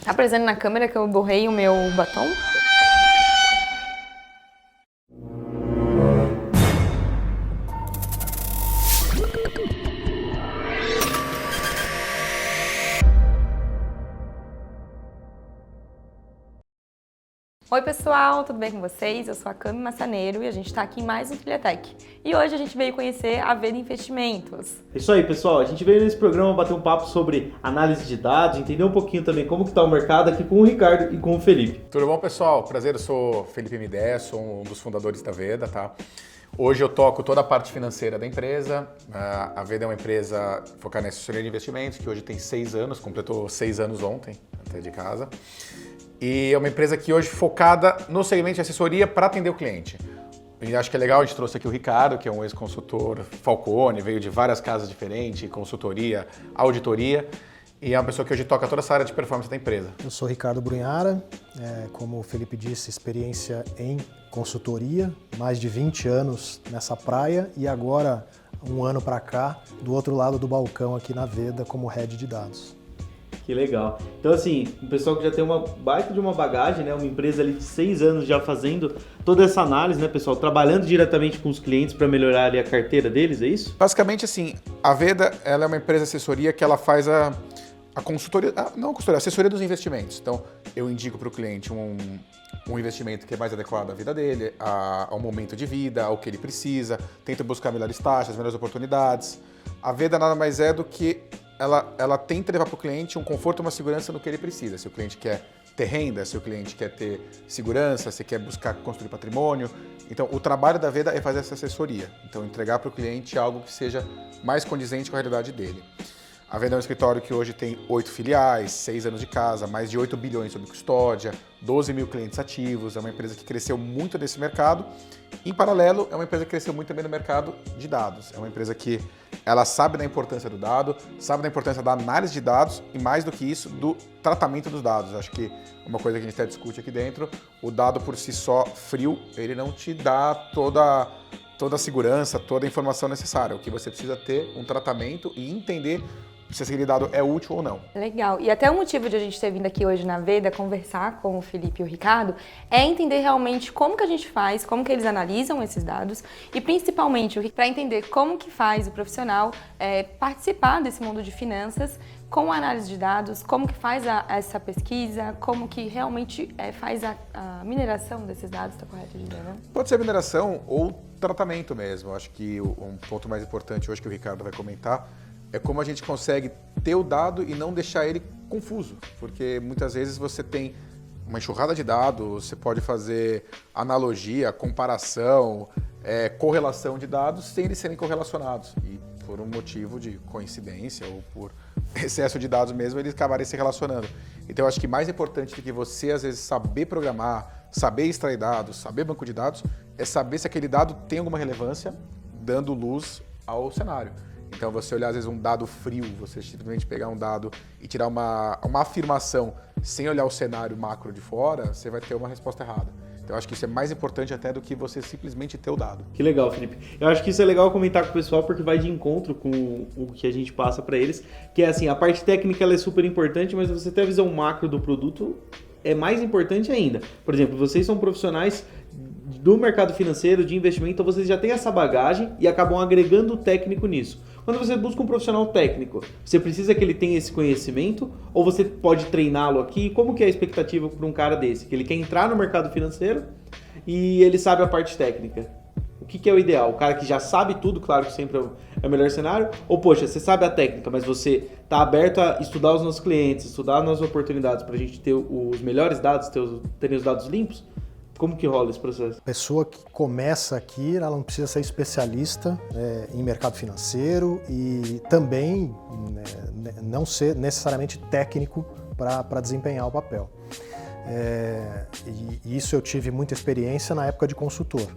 Tá aparecendo na câmera que eu borrei o meu batom? Oi pessoal, tudo bem com vocês? Eu sou a Cami Massaneiro e a gente está aqui em mais um Trilhatec. E hoje a gente veio conhecer a Veda Investimentos. Isso aí, pessoal. A gente veio nesse programa bater um papo sobre análise de dados, entender um pouquinho também como que está o mercado aqui com o Ricardo e com o Felipe. Tudo bom, pessoal? Prazer, eu sou Felipe Midé, sou um dos fundadores da Veda, tá? Hoje eu toco toda a parte financeira da empresa. A Veda é uma empresa focada em assessoria de investimentos, que hoje tem 6 anos, completou 6 anos ontem, até de casa. E é uma empresa que hoje é focada no segmento de assessoria para atender o cliente. E acho que é legal, a gente trouxe aqui o Ricardo, que é um ex-consultor Falcone, veio de várias casas diferentes, consultoria, auditoria, e é uma pessoa que hoje toca toda essa área de performance da empresa. Eu sou Ricardo Brunhara, como o Felipe disse, experiência em consultoria, mais de 20 anos nessa praia e agora, um ano para cá, do outro lado do balcão aqui na Veda como head de dados. Que legal. Então, assim, o pessoal que já tem uma baita de uma bagagem, né? Uma empresa ali de 6 anos já fazendo toda essa análise, né, pessoal? Trabalhando diretamente com os clientes para melhorar ali a carteira deles, é isso? Basicamente, assim, a Veda, ela é uma empresa de assessoria que ela faz a consultoria, não a consultoria, a assessoria dos investimentos. Então, eu indico para o cliente um investimento que é mais adequado à vida dele, ao momento de vida, ao que ele precisa, tento buscar melhores taxas, melhores oportunidades. A Veda nada mais é do que ela tenta levar para o cliente um conforto e uma segurança no que ele precisa. Se o cliente quer ter renda, se o cliente quer ter segurança, se quer buscar construir patrimônio. Então, o trabalho da Veda é fazer essa assessoria. Então, entregar para o cliente algo que seja mais condizente com a realidade dele. A Veda é um escritório que hoje tem 8 filiais, 6 anos de casa, mais de 8 bilhões sob custódia, 12 mil clientes ativos. É uma empresa que cresceu muito nesse mercado. Em paralelo, é uma empresa que cresceu muito também no mercado de dados. É uma empresa que ela sabe da importância do dado, sabe da importância da análise de dados e, mais do que isso, do tratamento dos dados. Acho que uma coisa que a gente até discute aqui dentro, o dado por si só, frio, ele não te dá toda a segurança, toda a informação necessária. O que você precisa ter um tratamento e entender se aquele dado é útil ou não. Legal. E até o motivo de a gente ter vindo aqui hoje na Veda conversar com o Felipe e o Ricardo é entender realmente como que a gente faz, como que eles analisam esses dados e principalmente para entender como que faz o profissional participar desse mundo de finanças com a análise de dados, como que faz essa pesquisa, como que realmente faz a mineração desses dados, está correto de dizer, né? Pode ser mineração ou tratamento mesmo. Acho que um ponto mais importante hoje que o Ricardo vai comentar é como a gente consegue ter o dado e não deixar ele confuso, porque muitas vezes você tem uma enxurrada de dados, você pode fazer analogia, comparação, correlação de dados sem eles serem correlacionados e por um motivo de coincidência ou por excesso de dados mesmo, eles acabarem se relacionando. Então eu acho que mais importante do que você às vezes saber programar, saber extrair dados, saber banco de dados, é saber se aquele dado tem alguma relevância dando luz ao cenário. Então, você olhar, às vezes, um dado frio, você simplesmente pegar um dado e tirar uma afirmação sem olhar o cenário macro de fora, você vai ter uma resposta errada. Então, eu acho que isso é mais importante até do que você simplesmente ter o dado. Que legal, Felipe. Eu acho que isso é legal comentar com o pessoal porque vai de encontro com o que a gente passa para eles, que é assim, a parte técnica ela é super importante, mas você ter a visão macro do produto é mais importante ainda. Por exemplo, vocês são profissionais do mercado financeiro, de investimento, então vocês já têm essa bagagem e acabam agregando o técnico nisso. Quando você busca um profissional técnico, você precisa que ele tenha esse conhecimento ou você pode treiná-lo aqui? Como que é a expectativa para um cara desse? Que ele quer entrar no mercado financeiro e ele sabe a parte técnica. O que é o ideal? O cara que já sabe tudo, claro que sempre é o melhor cenário, ou poxa, você sabe a técnica, mas você está aberto a estudar os nossos clientes, estudar as nossas oportunidades para a gente ter os melhores dados, terem os dados limpos? Como que rola esse processo? A pessoa que começa aqui, ela não precisa ser especialista em mercado financeiro e também não ser necessariamente técnico para desempenhar o papel. E isso eu tive muita experiência na época de consultor.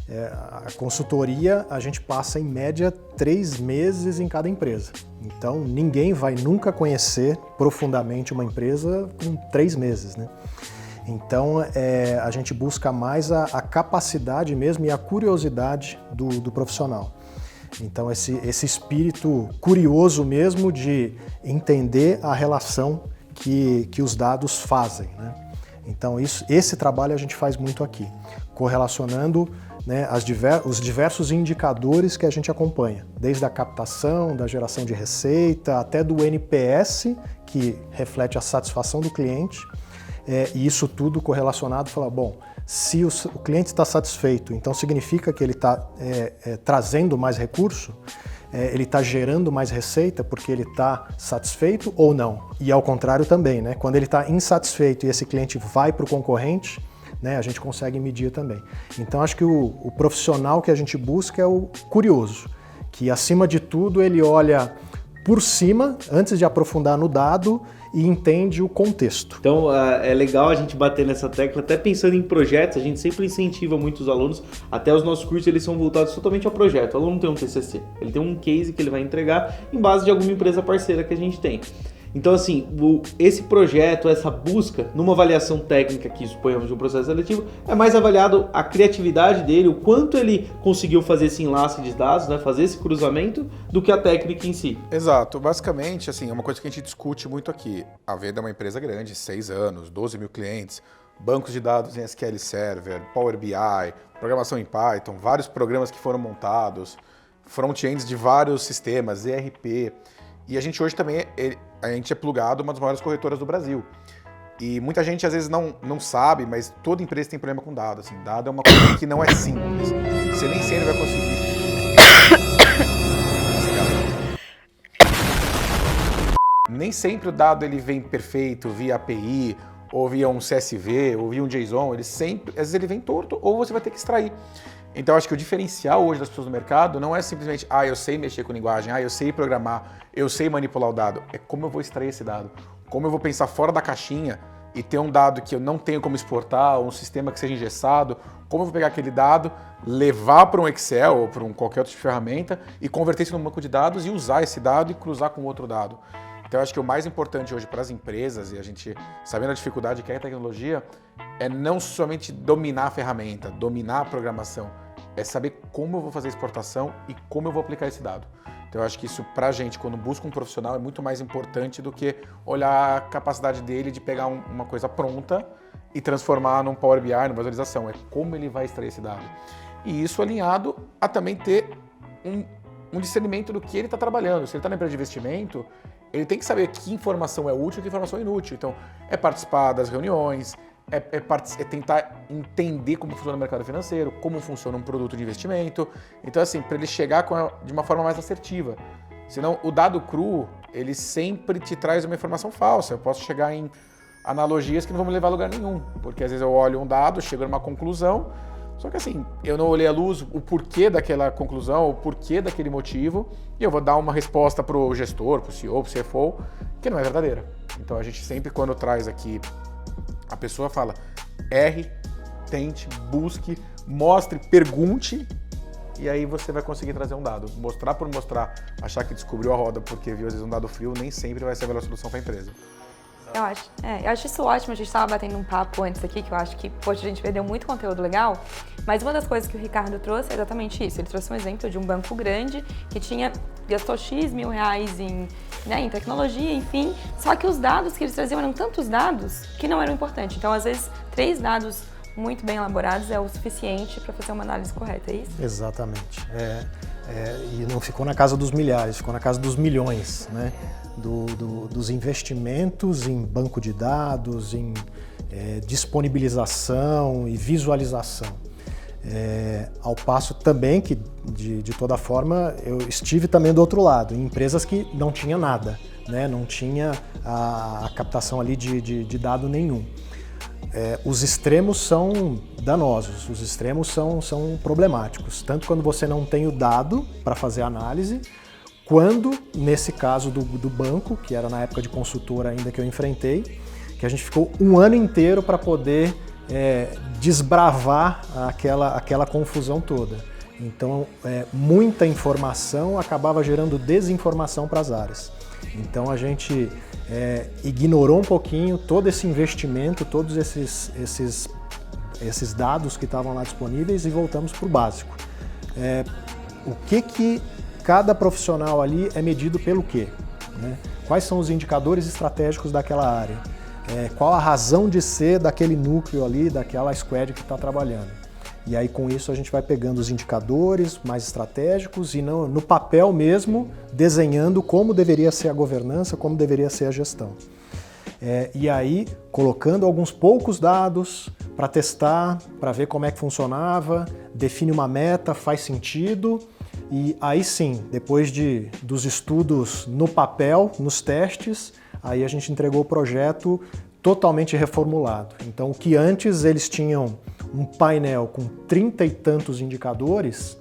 A consultoria, a gente passa em média 3 meses em cada empresa. Então, ninguém vai nunca conhecer profundamente uma empresa com 3 meses, né? Então, a gente busca mais a capacidade mesmo e a curiosidade do profissional. Então, esse espírito curioso mesmo de entender a relação que os dados fazem, né? Então esse trabalho a gente faz muito aqui, correlacionando, né, os diversos indicadores que a gente acompanha, desde a captação, da geração de receita, até do NPS, que reflete a satisfação do cliente, e isso tudo correlacionado, falar, bom, se o cliente está satisfeito, então significa que ele está trazendo mais recurso, ele está gerando mais receita porque ele está satisfeito ou não. E ao contrário também, né? Quando ele está insatisfeito e esse cliente vai para o concorrente, né, a gente consegue medir também. Então acho que o profissional que a gente busca é o curioso, que acima de tudo ele olha por cima, antes de aprofundar no dado, e entende o contexto. Então é legal a gente bater nessa tecla, até pensando em projetos, a gente sempre incentiva muitos alunos, até os nossos cursos eles são voltados totalmente ao projeto. O aluno não tem um TCC, ele tem um case que ele vai entregar em base de alguma empresa parceira que a gente tem. Então, assim, esse projeto, essa busca, numa avaliação técnica que suponhamos de um processo seletivo, é mais avaliado a criatividade dele, o quanto ele conseguiu fazer esse enlace de dados, né, fazer esse cruzamento, do que a técnica em si. Exato. Basicamente, assim, é uma coisa que a gente discute muito aqui. A Veda é uma empresa grande, 6 anos, 12 mil clientes, bancos de dados em SQL Server, Power BI, programação em Python, vários programas que foram montados, front-ends de vários sistemas, ERP. E a gente hoje também a gente é plugado uma das maiores corretoras do Brasil. E muita gente às vezes não sabe, mas toda empresa tem problema com dados. Assim, dado é uma coisa que não é simples. Você nem sempre vai conseguir. Nem sempre o dado ele vem perfeito via API, ou via um CSV, ou via um JSON. Ele sempre, às vezes ele vem torto, ou você vai ter que extrair. Então, acho que o diferencial hoje das pessoas no mercado não é simplesmente, eu sei mexer com linguagem, eu sei programar, eu sei manipular o dado. É como eu vou extrair esse dado, como eu vou pensar fora da caixinha e ter um dado que eu não tenho como exportar, ou um sistema que seja engessado, como eu vou pegar aquele dado, levar para um Excel ou para qualquer outra ferramenta e converter isso num banco de dados e usar esse dado e cruzar com outro dado. Então, acho que o mais importante hoje para as empresas, e a gente sabendo a dificuldade que é a tecnologia, é não somente dominar a ferramenta, dominar a programação, é saber como eu vou fazer a exportação e como eu vou aplicar esse dado. Então, eu acho que isso, pra gente, quando busca um profissional, é muito mais importante do que olhar a capacidade dele de pegar uma coisa pronta e transformar num Power BI, numa visualização. É como ele vai extrair esse dado. E isso alinhado a também ter um discernimento do que ele está trabalhando. Se ele está na empresa de investimento, ele tem que saber que informação é útil e que informação é inútil. Então, é participar das reuniões, é tentar entender como funciona o mercado financeiro, como funciona um produto de investimento. Então, assim, para ele chegar de uma forma mais assertiva. Senão, o dado cru, ele sempre te traz uma informação falsa. Eu posso chegar em analogias que não vão me levar a lugar nenhum. Porque, às vezes, eu olho um dado, chego numa conclusão, só que, assim, eu não olhei à luz o porquê daquela conclusão, o porquê daquele motivo, e eu vou dar uma resposta para o gestor, para o CEO, para o CFO, que não é verdadeira. Então, a gente sempre, quando traz aqui, a pessoa fala, erre, tente, busque, mostre, pergunte, e aí você vai conseguir trazer um dado. Mostrar por mostrar, achar que descobriu a roda porque viu, às vezes, um dado frio, nem sempre vai ser a melhor solução para a empresa. Eu acho isso ótimo, a gente estava batendo um papo antes aqui, que eu acho que, poxa, a gente perdeu muito conteúdo legal, mas uma das coisas que o Ricardo trouxe é exatamente isso. Ele trouxe um exemplo de um banco grande que gastou X mil reais em tecnologia, enfim, só que os dados que eles traziam eram tantos dados que não eram importantes. Então, às vezes, 3 dados muito bem elaborados é o suficiente para fazer uma análise correta, é isso? Exatamente. E não ficou na casa dos milhares, ficou na casa dos milhões, né? Dos investimentos em banco de dados, em disponibilização e visualização. Ao passo também que, de toda forma, eu estive também do outro lado, em empresas que não tinha nada, né? Não tinha a captação ali de dado nenhum. Os extremos são danosos, os extremos são problemáticos, tanto quando você não tem o dado para fazer a análise, quando, nesse caso do banco, que era na época de consultora ainda que eu enfrentei, que a gente ficou um ano inteiro para poder desbravar aquela confusão toda. Então, muita informação acabava gerando desinformação para as áreas. Então, a gente ignorou um pouquinho todo esse investimento, todos esses dados que estavam lá disponíveis e voltamos para o básico. O que cada profissional ali é medido pelo quê? Né? quais são os indicadores estratégicos daquela área, qual a razão de ser daquele núcleo ali, daquela squad que está trabalhando. E aí com isso a gente vai pegando os indicadores mais estratégicos e no papel mesmo desenhando como deveria ser a governança, como deveria ser a gestão. E aí colocando alguns poucos dados para testar, para ver como é que funcionava, define uma meta, faz sentido e aí sim, depois dos estudos no papel, nos testes, aí a gente entregou o projeto totalmente reformulado. Então o que antes eles tinham um painel com 30 e tantos indicadores,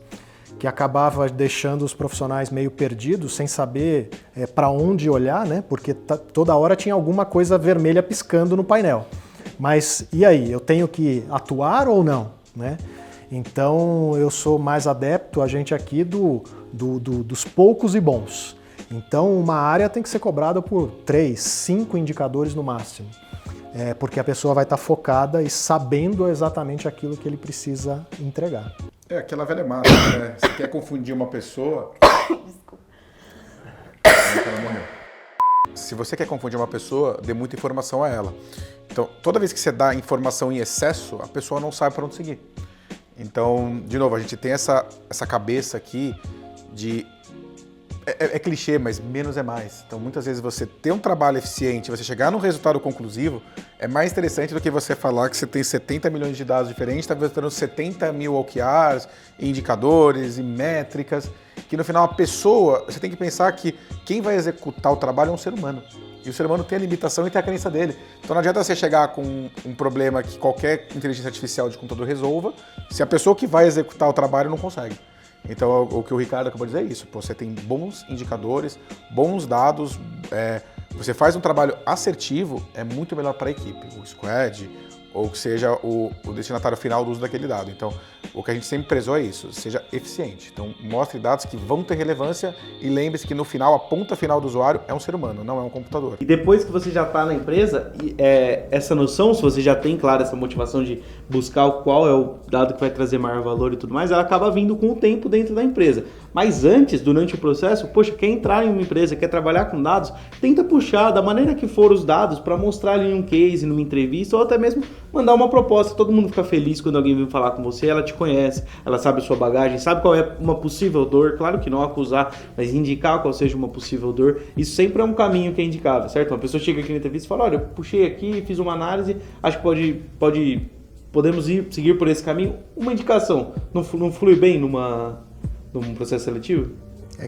que acabava deixando os profissionais meio perdidos, sem saber para onde olhar, né? Porque toda hora tinha alguma coisa vermelha piscando no painel. Mas e aí, eu tenho que atuar ou não? Né? Então eu sou mais adepto, a gente aqui, dos poucos e bons. Então uma área tem que ser cobrada por 3, 5 indicadores no máximo. Porque a pessoa vai estar focada e sabendo exatamente aquilo que ele precisa entregar. É aquela velha máxima, né? Você quer confundir uma pessoa... Desculpa. Ela morreu. Se você quer confundir uma pessoa, dê muita informação a ela. Então, toda vez que você dá informação em excesso, a pessoa não sabe para onde seguir. Então, de novo, a gente tem essa cabeça aqui de... É clichê, mas menos é mais. Então, muitas vezes você ter um trabalho eficiente, você chegar num resultado conclusivo, é mais interessante do que você falar que você tem 70 milhões de dados diferentes, está visitando 70 mil OKRs, indicadores e métricas, que no final a pessoa, você tem que pensar que quem vai executar o trabalho é um ser humano. E o ser humano tem a limitação e tem a crença dele. Então não adianta você chegar com um problema que qualquer inteligência artificial de computador resolva, se a pessoa que vai executar o trabalho não consegue. Então, o que o Ricardo acabou de dizer é isso. Você tem bons indicadores, bons dados, você faz um trabalho assertivo, é muito melhor para a equipe, o squad, ou que seja o destinatário final do uso daquele dado. Então, o que a gente sempre prezou é isso, seja eficiente. Então, mostre dados que vão ter relevância e lembre-se que no final, a ponta final do usuário é um ser humano, não é um computador. E depois que você já está na empresa, essa noção, se você já tem, claro, essa motivação de buscar qual é o dado que vai trazer maior valor e tudo mais, ela acaba vindo com o tempo dentro da empresa. Mas antes, durante o processo, quer entrar em uma empresa, quer trabalhar com dados, tenta puxar da maneira que for os dados para mostrar ali em um case, numa entrevista, ou até mesmo mandar uma proposta. Todo mundo fica feliz quando alguém vem falar com você, ela te conhece, ela sabe a sua bagagem, sabe qual é uma possível dor, claro que não acusar, mas indicar qual seja uma possível dor. Isso sempre é um caminho que é indicável, certo? Uma pessoa chega aqui na entrevista e fala, olha, eu puxei aqui, fiz uma análise, acho que podemos seguir por esse caminho. Uma indicação, não flui bem num processo seletivo?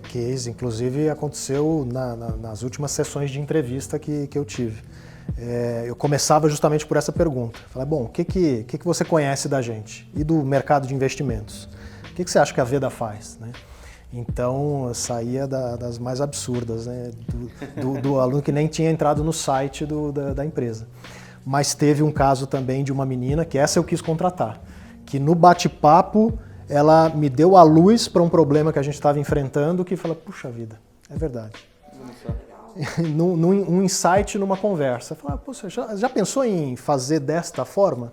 Case, inclusive aconteceu nas últimas sessões de entrevista que eu tive. Eu começava justamente por essa pergunta. Falei, bom, o que você conhece da gente e do mercado de investimentos? O que você acha que a Veda faz? Né? Então, eu saía das mais absurdas, né? do aluno que nem tinha entrado no site da empresa. Mas teve um caso também de uma menina, que essa eu quis contratar, que no bate-papo ela me deu a luz para um problema que a gente estava enfrentando, que fala, puxa vida, é verdade. Um insight numa conversa. Fala, poxa, já pensou em fazer desta forma?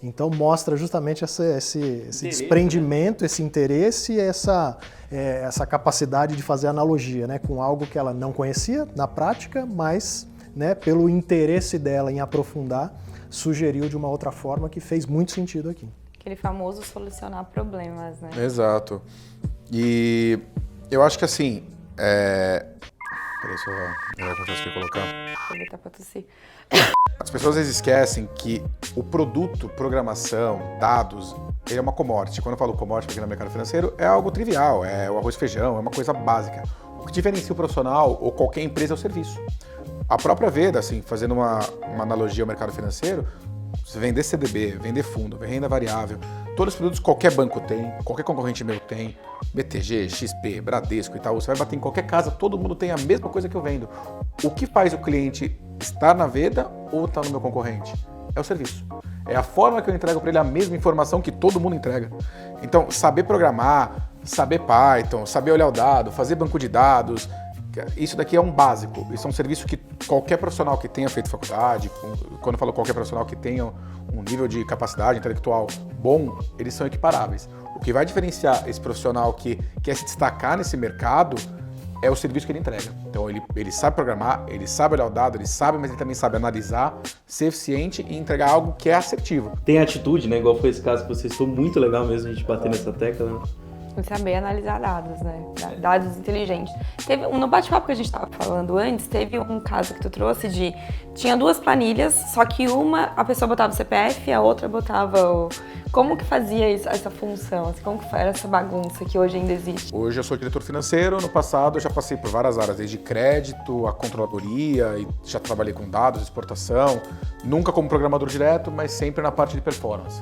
Então mostra justamente esse desprendimento, né? Esse interesse e essa capacidade de fazer analogia, né, com algo que ela não conhecia na prática, mas, né, pelo interesse dela em aprofundar, sugeriu de uma outra forma que fez muito sentido aqui. Aquele famoso solucionar problemas, né? Exato. E eu acho que assim, peraí, deixa eu ver o que eu consegui colocar. Aproveitar pra tossir. As pessoas às vezes esquecem que o produto, programação, dados, ele é uma commodity. Quando eu falo commodity aqui no mercado financeiro, é algo trivial, é o arroz e feijão, é uma coisa básica. O que diferencia o profissional ou qualquer empresa é o serviço. A própria Veda, assim, fazendo uma analogia ao mercado financeiro, você vender CDB, vender fundo, vender renda variável, todos os produtos que qualquer banco tem, qualquer concorrente meu tem, BTG, XP, Bradesco e tal, você vai bater em qualquer casa, todo mundo tem a mesma coisa que eu vendo. O que faz o cliente estar na Veda ou estar no meu concorrente? É o serviço. É a forma que eu entrego para ele a mesma informação que todo mundo entrega. Então, saber programar, saber Python, saber olhar o dado, fazer banco de dados, isso daqui é um básico. Isso é um serviço que qualquer profissional que tenha feito faculdade, quando eu falo qualquer profissional que tenha um nível de capacidade intelectual bom, eles são equiparáveis. O que vai diferenciar esse profissional que quer se destacar nesse mercado é o serviço que ele entrega. Então ele sabe programar, ele sabe olhar o dado, ele sabe, mas ele também sabe analisar, ser eficiente e entregar algo que é assertivo. Tem atitude, né? Igual foi esse caso que você citou, muito legal mesmo a gente bater nessa tecla, né? E saber analisar dados, né? Dados inteligentes. No bate-papo que a gente estava falando antes, teve um caso que tu trouxe de... Tinha 2 planilhas, só que a pessoa botava o CPF e a outra botava o... Como que fazia essa função? Assim, como que era essa bagunça que hoje ainda existe? Hoje eu sou diretor financeiro, no passado eu já passei por várias áreas, desde crédito, a controladoria, e já trabalhei com dados, exportação, nunca como programador direto, mas sempre na parte de performance.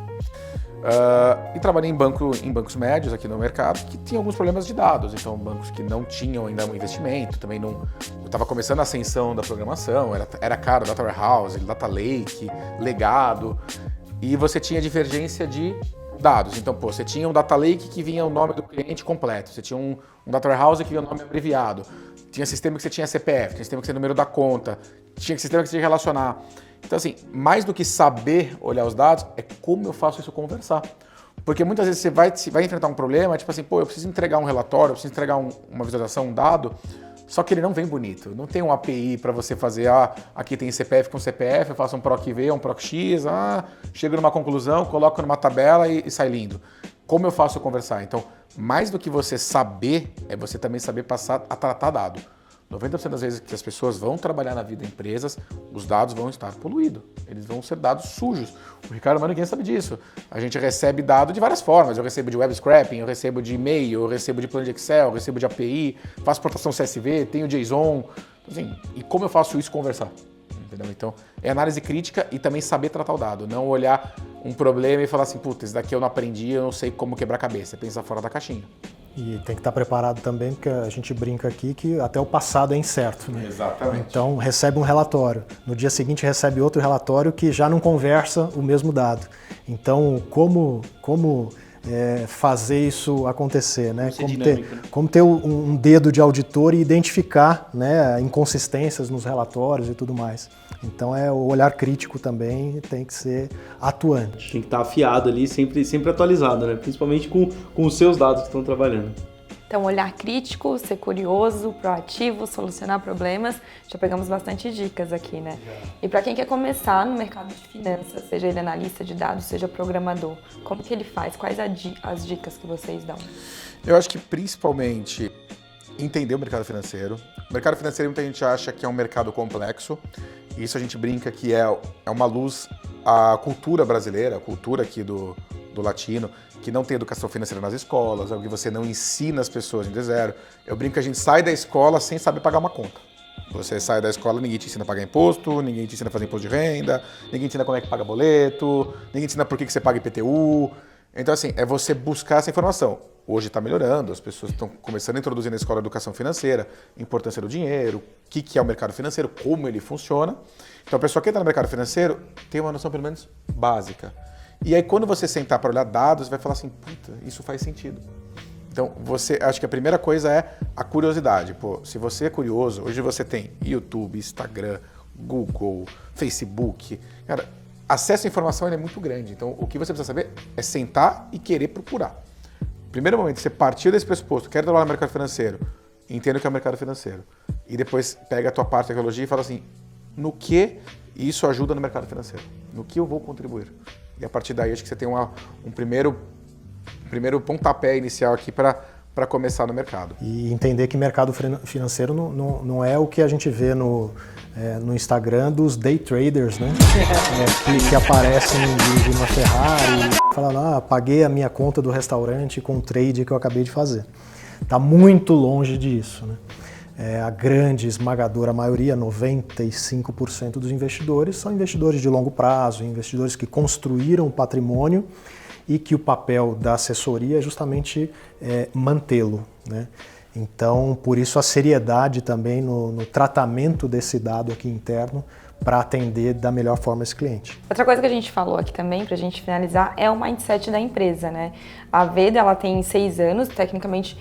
E trabalhei em bancos médios aqui no mercado que tinham alguns problemas de dados, então bancos que não tinham ainda um investimento, também não... Eu estava começando a ascensão da programação, era caro, data warehouse, data lake, legado, e você tinha divergência de dados. Então, você tinha um data lake que vinha o nome do cliente completo, você tinha um data warehouse que vinha o nome abreviado, tinha sistema que você tinha CPF, tinha sistema que você tinha número da conta, tinha sistema que você tinha que relacionar. Então, assim, mais do que saber olhar os dados, é como eu faço isso conversar. Porque muitas vezes você vai enfrentar um problema, tipo assim, eu preciso entregar um relatório, eu preciso entregar uma visualização, um dado, só que ele não vem bonito. Não tem um API para você fazer, aqui tem CPF com CPF, eu faço um PROC-V, um PROC-X, chego numa conclusão, coloco numa tabela e sai lindo. Como eu faço conversar? Então, mais do que você saber, é você também saber passar a tratar dado. 90% das vezes que as pessoas vão trabalhar na vida em empresas, os dados vão estar poluídos. Eles vão ser dados sujos. O Ricardo Manningham sabe disso. A gente recebe dado de várias formas. Eu recebo de web scraping, eu recebo de e-mail, eu recebo de plano de Excel, eu recebo de API, faço portação CSV, tenho JSON. Assim, e como eu faço isso conversar? Entendeu? Então, é análise crítica e também saber tratar o dado. Não olhar um problema e falar assim, puta, esse daqui eu não aprendi, eu não sei como quebrar a cabeça. Pensa fora da caixinha. E tem que estar preparado também, porque a gente brinca aqui que até o passado é incerto, né? Exatamente. Então, recebe um relatório. No dia seguinte, recebe outro relatório que já não conversa o mesmo dado. Então, como fazer isso acontecer, né? Como ter um dedo de auditor e identificar, né, inconsistências nos relatórios e tudo mais. Então, o olhar crítico também tem que ser atuante. Tem que estar afiado ali, sempre atualizado, né? Principalmente com os seus dados que estão trabalhando. Então, olhar crítico, ser curioso, proativo, solucionar problemas. Já pegamos bastante dicas aqui, né? E para quem quer começar no mercado de finanças, seja ele analista de dados, seja programador, como que ele faz? Quais as dicas que vocês dão? Eu acho que principalmente entender o mercado financeiro. O mercado financeiro muita gente acha que é um mercado complexo. Isso a gente brinca que é uma luz à cultura brasileira, a cultura aqui do latino, que não tem educação financeira nas escolas, algo que você não ensina as pessoas em zero. Eu brinco que a gente sai da escola sem saber pagar uma conta. Você sai da escola, ninguém te ensina a pagar imposto, ninguém te ensina a fazer imposto de renda, ninguém te ensina como é que paga boleto, ninguém te ensina por que você paga IPTU. Então, assim, é você buscar essa informação. Hoje está melhorando, as pessoas estão começando a introduzir na escola a educação financeira, a importância do dinheiro, o que é o mercado financeiro, como ele funciona. Então, a pessoa que está no mercado financeiro tem uma noção, pelo menos, básica. E aí, quando você sentar para olhar dados, vai falar assim, puta, isso faz sentido. Então, acho que a primeira coisa é a curiosidade. Se você é curioso, hoje você tem YouTube, Instagram, Google, Facebook. Cara, acesso à informação é muito grande. Então, o que você precisa saber é sentar e querer procurar. Primeiro momento, você partiu desse pressuposto, quero trabalhar no mercado financeiro, entenda o que é o mercado financeiro. E depois pega a tua parte de tecnologia e fala assim, no que isso ajuda no mercado financeiro? No que eu vou contribuir? E a partir daí, acho que você tem um primeiro pontapé inicial aqui para começar no mercado. E entender que mercado financeiro não é o que a gente vê no Instagram dos day traders, né? Que aparecem dirigindo uma Ferrari e falando, paguei a minha conta do restaurante com um trade que eu acabei de fazer. Está muito longe disso, né? A grande, esmagadora maioria, 95% dos investidores, são investidores de longo prazo, investidores que construíram patrimônio e que o papel da assessoria é justamente mantê-lo, né? Então, por isso a seriedade também no tratamento desse dado aqui interno para atender da melhor forma esse cliente. Outra coisa que a gente falou aqui também, para a gente finalizar, é o mindset da empresa, né? A Veda, ela tem 6 anos, tecnicamente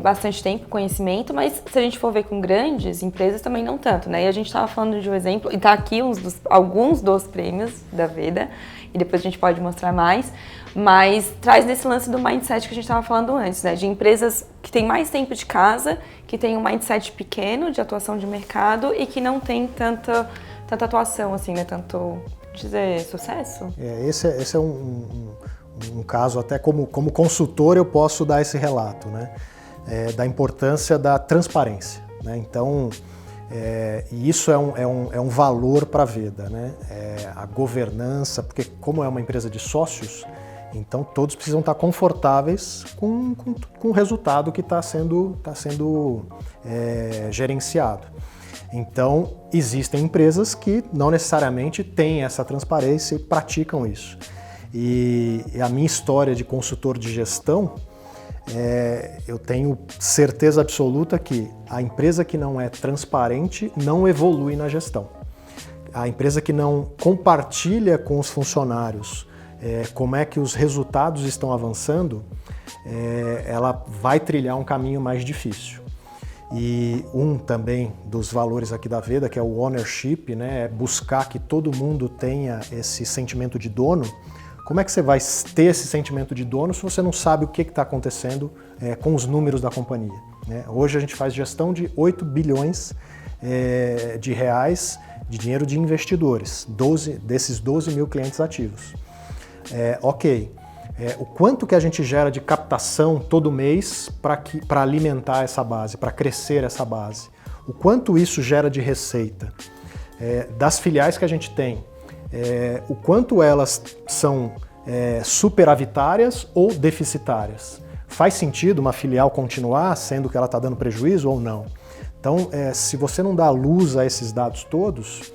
bastante tempo, conhecimento, mas se a gente for ver com grandes empresas também não tanto, né? E a gente estava falando de um exemplo, e tá aqui alguns dos prêmios da Veda, e depois a gente pode mostrar mais, mas traz nesse lance do mindset que a gente estava falando antes, né? De empresas que têm mais tempo de casa, que têm um mindset pequeno de atuação de mercado e que não tem tanta atuação, assim, né? Tanto, dizer, sucesso. Esse é um caso, até como consultor eu posso dar esse relato, né? Da importância da transparência, né? Então, e isso é um valor para a Veda, né? A governança, porque como é uma empresa de sócios, então todos precisam estar confortáveis com o resultado que está sendo gerenciado. Então, existem empresas que não necessariamente têm essa transparência e praticam isso. E a minha história de consultor de gestão, eu tenho certeza absoluta que a empresa que não é transparente não evolui na gestão. A empresa que não compartilha com os funcionários como é que os resultados estão avançando, ela vai trilhar um caminho mais difícil. E também dos valores aqui da Veda, que é o ownership, né, é buscar que todo mundo tenha esse sentimento de dono. Como é que você vai ter esse sentimento de dono se você não sabe o que está acontecendo com os números da companhia, né? Hoje a gente faz gestão de 8 bilhões de reais de dinheiro de investidores, desses 12 mil clientes ativos. O quanto que a gente gera de captação todo mês para alimentar essa base, para crescer essa base? O quanto isso gera de receita? Das filiais que a gente tem, o quanto elas são superavitárias ou deficitárias? Faz sentido uma filial continuar sendo que ela está dando prejuízo ou não? Então, se você não dá luz a esses dados todos,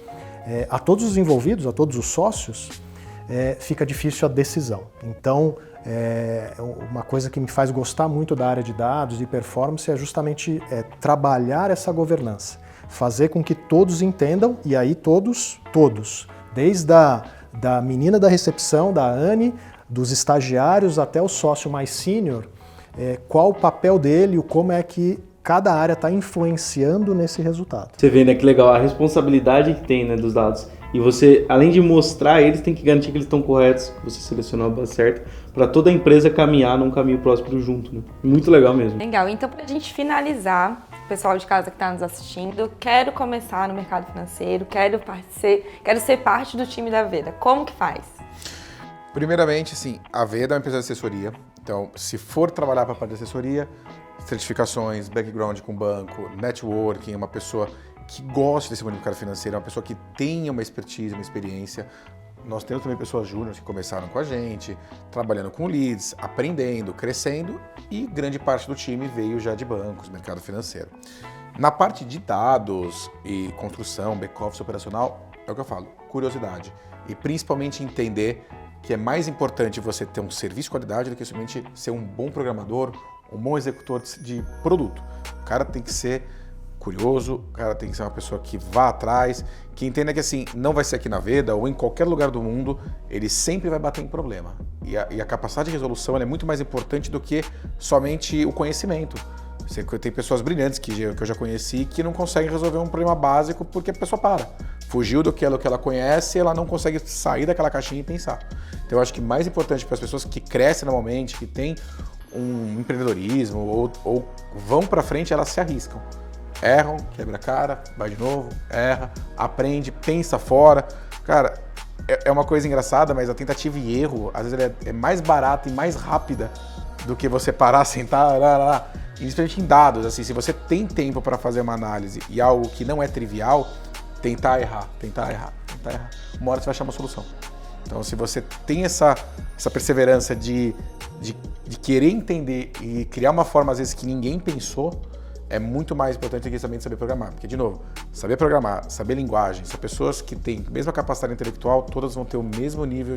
a todos os envolvidos, a todos os sócios, fica difícil a decisão. Então, uma coisa que me faz gostar muito da área de dados e performance é justamente trabalhar essa governança, fazer com que todos entendam, e aí todos, desde da menina da recepção, da Anne, dos estagiários até o sócio mais sênior, qual o papel dele, como é que cada área está influenciando nesse resultado. Você vê, né, que legal, a responsabilidade que tem, né, dos dados. E você, além de mostrar eles, tem que garantir que eles estão corretos, que você selecionou a base certa, para toda a empresa caminhar num caminho próspero junto, né? Muito legal mesmo. Legal, então pra gente finalizar, pessoal de casa que está nos assistindo, quero começar no mercado financeiro, quero ser parte do time da Veda. Como que faz? Primeiramente, sim, a Veda é uma empresa de assessoria. Então, se for trabalhar para a parte de assessoria, certificações, background com banco, networking, uma pessoa que gosta desse mundo do mercado financeiro, uma pessoa que tenha uma expertise, uma experiência. Nós temos também pessoas júniores que começaram com a gente, trabalhando com leads, aprendendo, crescendo, e grande parte do time veio já de bancos, mercado financeiro. Na parte de dados e construção, back-office operacional, é o que eu falo, curiosidade. E principalmente entender que é mais importante você ter um serviço de qualidade do que somente ser um bom programador, um bom executor de produto. O cara tem que ser curioso, o cara tem que ser uma pessoa que vá atrás, que entenda que assim, não vai ser aqui na Veda ou em qualquer lugar do mundo, ele sempre vai bater em problema. E a capacidade de resolução é muito mais importante do que somente o conhecimento. Tem pessoas brilhantes que eu já conheci que não conseguem resolver um problema básico porque a pessoa para. Fugiu do que ela conhece, ela não consegue sair daquela caixinha e pensar. Então eu acho que mais importante para as pessoas que crescem normalmente, que têm um empreendedorismo ou vão para frente, elas se arriscam. Erram, quebra a cara, vai de novo, erra, aprende, pensa fora. Cara, é uma coisa engraçada, mas a tentativa e erro, às vezes é mais barata e mais rápida do que você parar, sentar, E principalmente em dados, assim, se você tem tempo para fazer uma análise e algo que não é trivial, tentar errar. Uma hora você vai achar uma solução. Então, se você tem essa perseverança de querer entender e criar uma forma, às vezes, que ninguém pensou, é muito mais importante do que somente saber programar. Porque, de novo, saber programar, saber linguagem, se pessoas que têm a mesma capacidade intelectual, todas vão ter o mesmo nível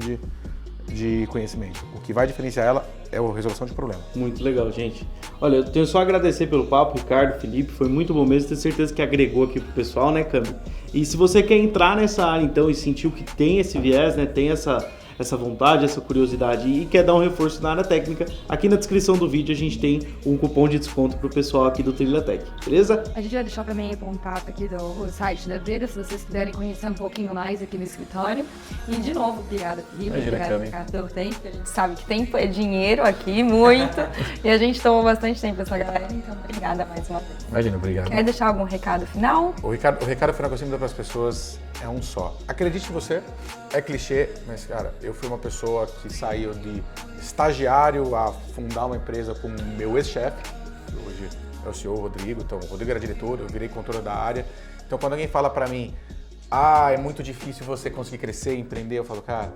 de conhecimento. O que vai diferenciar ela é a resolução de problema. Muito legal, gente. Olha, eu tenho só a agradecer pelo papo, Ricardo, Felipe, foi muito bom mesmo, tenho certeza que agregou aqui pro pessoal, né, Cami? E se você quer entrar nessa área, então, e sentiu que tem esse viés, né, tem essa essa vontade, essa curiosidade e quer dar um reforço na área técnica, aqui na descrição do vídeo a gente tem um cupom de desconto pro pessoal aqui do Trilhatec, beleza? A gente vai deixar também o contato aqui do site da Veda, se vocês quiserem conhecer um pouquinho mais aqui no escritório. E de novo, obrigada, Felipe. Obrigada, Ricardo, pelo tempo, que a gente sabe que tempo é dinheiro aqui, muito. E a gente tomou bastante tempo essa galera, então obrigada mais uma vez. Imagina, obrigado. Quer deixar algum recado final? O recado final que eu sempre dou para as pessoas é um só. Acredite em você, é clichê, mas cara, eu fui uma pessoa que saiu de estagiário a fundar uma empresa com o meu ex-chefe, que hoje é o CEO Rodrigo. Então, o Rodrigo era diretor, eu virei controlador da área. Então, quando alguém fala para mim, é muito difícil você conseguir crescer e empreender, eu falo, cara,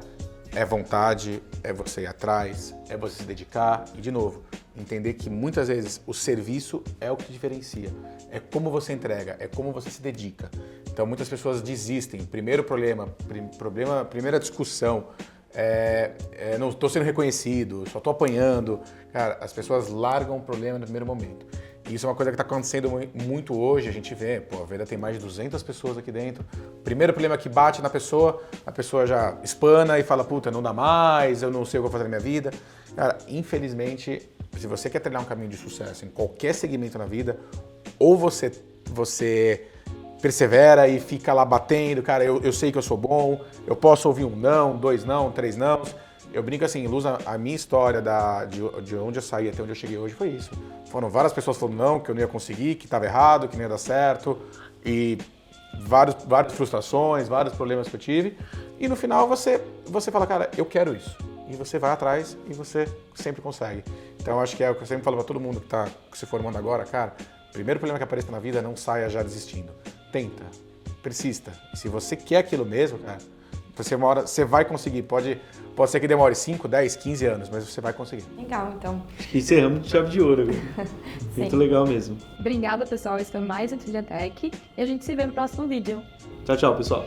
é vontade, é você ir atrás, é você se dedicar e, de novo, entender que muitas vezes o serviço é o que diferencia. É como você entrega, é como você se dedica. Então, muitas pessoas desistem. Primeira discussão, não estou sendo reconhecido, só estou apanhando. Cara, as pessoas largam o problema no primeiro momento. E isso é uma coisa que está acontecendo muito hoje, a gente vê, a Veda tem mais de 200 pessoas aqui dentro. Primeiro problema que bate na pessoa, a pessoa já espana e fala, puta, não dá mais, eu não sei o que eu vou fazer na minha vida. Cara, infelizmente, se você quer trilhar um caminho de sucesso em qualquer segmento na vida, ou você persevera e fica lá batendo, cara, eu sei que eu sou bom, eu posso ouvir um não, 2 não, 3 não. Eu brinco assim, Luz, a minha história de onde eu saí até onde eu cheguei hoje foi isso. Foram várias pessoas falando não, que eu não ia conseguir, que estava errado, que não ia dar certo, e várias frustrações, vários problemas que eu tive. E no final você fala, cara, eu quero isso. E você vai atrás e você sempre consegue. Então eu acho que é o que eu sempre falo para todo mundo que está se formando agora, cara, primeiro problema que apareça na vida, não saia já desistindo. Tenta, persista. E se você quer aquilo mesmo, cara, uma hora você vai conseguir. Pode ser que demore 5, 10, 15 anos, mas você vai conseguir. Legal, então. Encerramos de chave de ouro agora. Muito legal mesmo. Obrigada, pessoal. Esse foi mais um Trilhatec e a gente se vê no próximo vídeo. Tchau, tchau, pessoal.